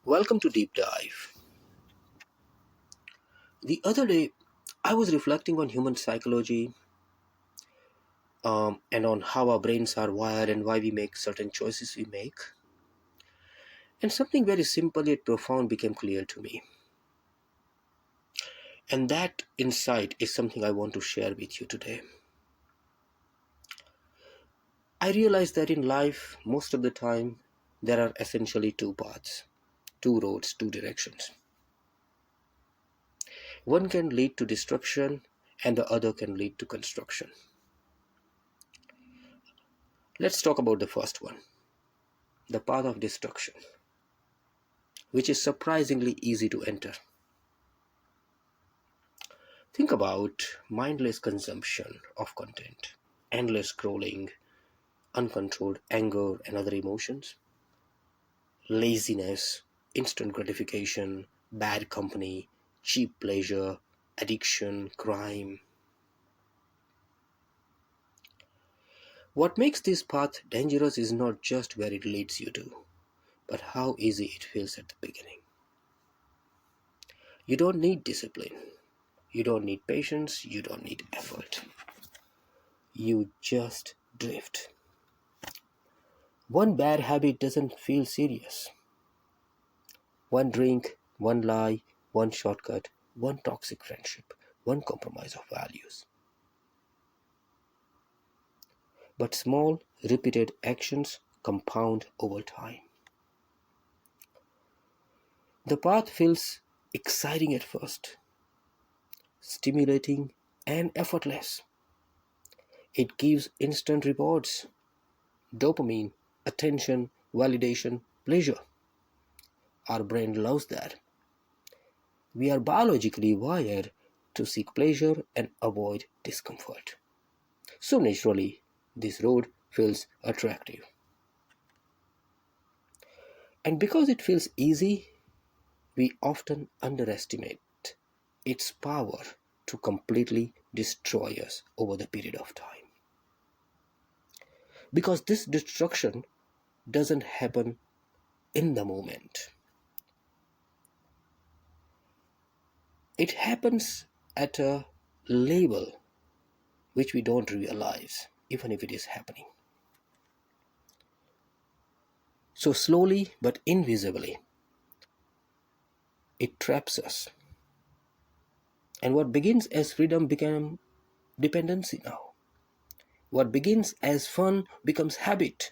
Welcome to Deep Dive. The other day, I was reflecting on human psychology and on how our brains are wired and why we make certain choices we make. And something very simple yet profound became clear to me. And that insight is something I want to share with you today. I realized that in life, most of the time, there are essentially two paths, two roads, two directions. One can lead to destruction, and the other can lead to construction. Let's talk about the first one, the path of destruction, which is surprisingly easy to enter. Think about mindless consumption of content, endless scrolling, uncontrolled anger and other emotions, laziness, instant gratification, bad company, cheap pleasure, addiction, crime. What makes this path dangerous is not just where it leads you to, but how easy it feels at the beginning. You don't need discipline. You don't need patience. You don't need effort. You just drift. One bad habit doesn't feel serious. One drink, one lie, one shortcut, one toxic friendship, one compromise of values. But small, repeated actions compound over time. The path feels exciting at first, stimulating, and effortless. It gives instant rewards, dopamine, attention, validation, pleasure. Our brain loves that. We are biologically wired to seek pleasure and avoid discomfort. So naturally, this road feels attractive. And because it feels easy, we often underestimate its power to completely destroy us over the period of time. Because this destruction doesn't happen in the moment, it happens at a level which we don't realize, even if it is happening. So slowly but invisibly, it traps us. And what begins as freedom becomes dependency now. What begins as fun becomes habit.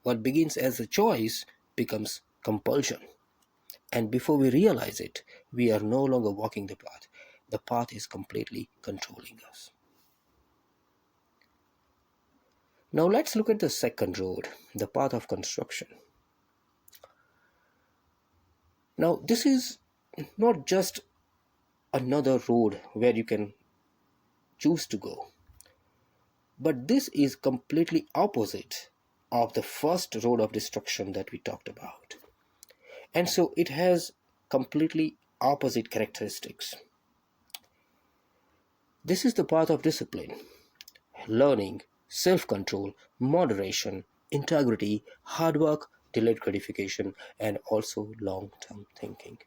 What begins as a choice becomes compulsion. And before we realize it, we are no longer walking the path. The path is completely controlling us. Now let's look at the second road, the path of construction. Now this is not just another road where you can choose to go, but this is completely opposite of the first road of destruction that we talked about. And so it has completely opposite characteristics. This is the path of discipline, learning, self-control, moderation, integrity, hard work, delayed gratification, and also long-term thinking.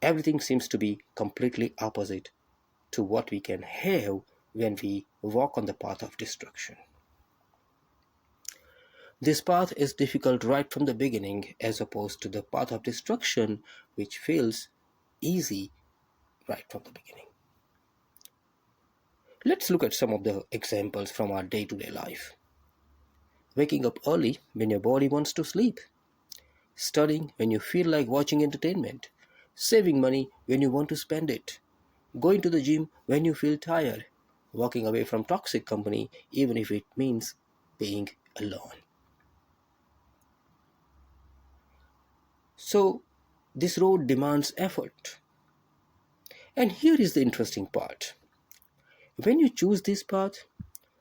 Everything seems to be completely opposite to what we can have when we walk on the path of destruction. This path is difficult right from the beginning as opposed to the path of destruction, which feels easy right from the beginning. Let's look at some of the examples from our day-to-day life. Waking up early when your body wants to sleep. Studying when you feel like watching entertainment. Saving money when you want to spend it. Going to the gym when you feel tired. Walking away from toxic company even if it means being alone. So, this road demands effort. And here is the interesting part. When you choose this path,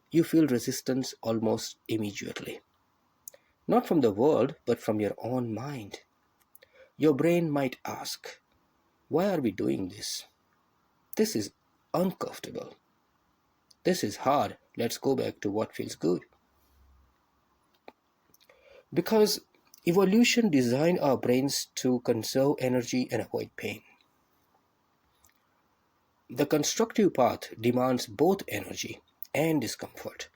you feel resistance almost immediately. Not from the world, but from your own mind. Your brain might ask, why are we doing this? This is uncomfortable. This is hard. Let's go back to what feels good. Because Evolution designed our brains to conserve energy and avoid pain. The constructive path demands both energy and discomfort.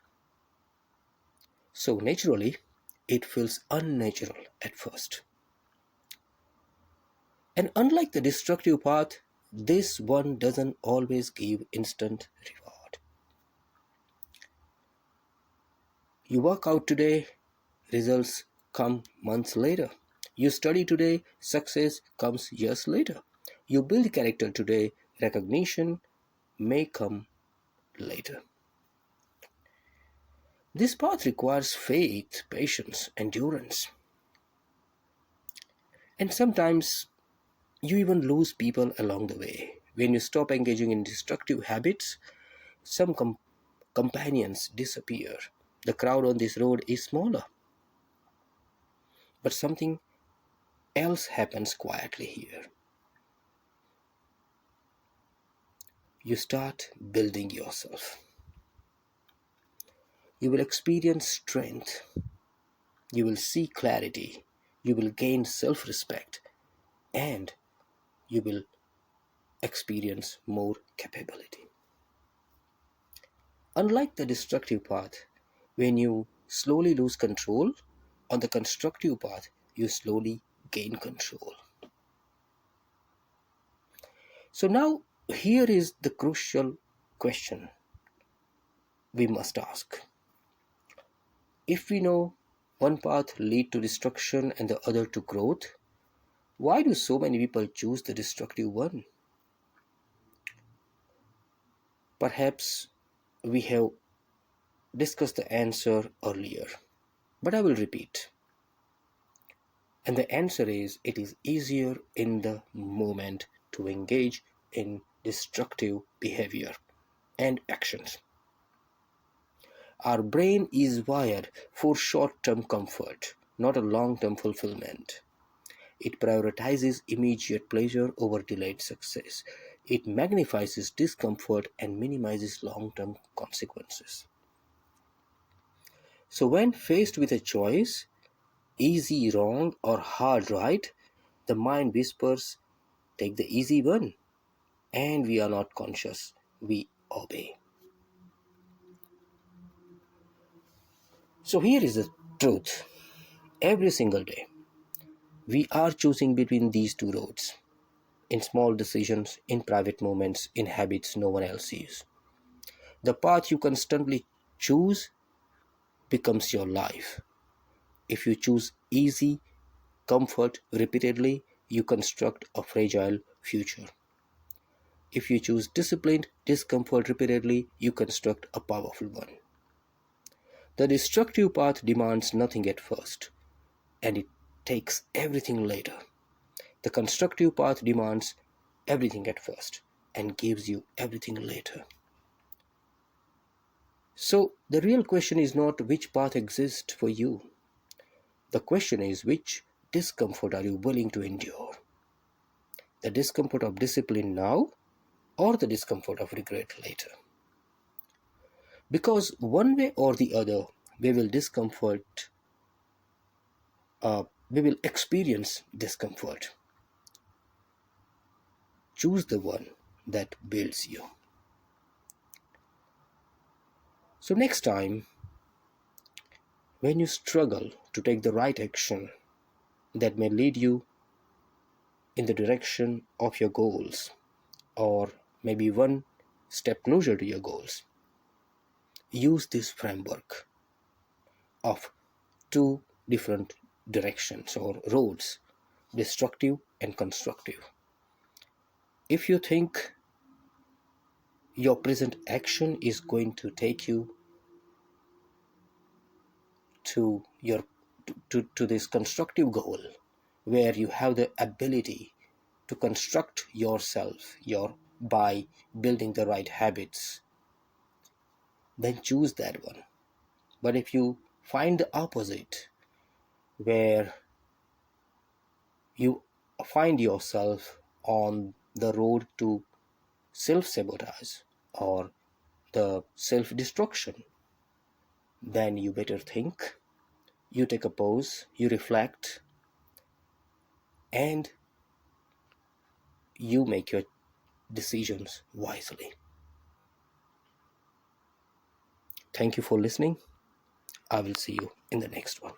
So naturally, it feels unnatural at first. And unlike the destructive path, this one doesn't always give instant reward. You work out today, results come months later. You study today, success comes years later. You build character today, recognition may come later. This path requires faith, patience, endurance. And sometimes you even lose people along the way. When you stop engaging in destructive habits, some companions disappear. The crowd on this road is smaller, but something else happens quietly here. You start building yourself. You will experience strength. You will see clarity. You will gain self respect. And you will experience more capability. Unlike the destructive path, when you slowly lose control, on the constructive path, you slowly gain control. So now, here is the crucial question we must ask. If we know one path leads to destruction and the other to growth, why do so many people choose the destructive one? Perhaps we have discussed the answer earlier, but I will repeat. And the answer is it is easier in the moment to engage in destructive behavior and actions. Our brain is wired for short term comfort, not a long term fulfillment. It prioritizes immediate pleasure over delayed success. It magnifies discomfort and minimizes long term consequences. So, when faced with a choice, easy wrong or hard right, the mind whispers, take the easy one, and we are not conscious, we obey. So, here is the truth. Every single day, we are choosing between these two roads in small decisions, in private moments, in habits no one else sees. The path you constantly choose becomes your life. If you choose easy comfort repeatedly, you construct a fragile future. If you choose disciplined discomfort repeatedly, you construct a powerful one. The destructive path demands nothing at first, and it takes everything later. The constructive path demands everything at first and gives you everything later. So, the real question is not which path exists for you. The question is which discomfort are you willing to endure? The discomfort of discipline now or the discomfort of regret later? Because one way or the other, we will discomfort, we will experience discomfort. Choose the one that builds you. So, next time, when you struggle to take the right action that may lead you in the direction of your goals, or maybe one step closer to your goals, use this framework of two different directions or roads, destructive and constructive. If you think your present action is going to take you to your to this constructive goal where you have the ability to construct yourself your by building the right habits, then choose that one. But if you find the opposite, where you find yourself on the road to self sabotage or the self destruction, then you better think, you take a pause, you reflect, and you make your decisions wisely. Thank you for listening. I will see you in the next one.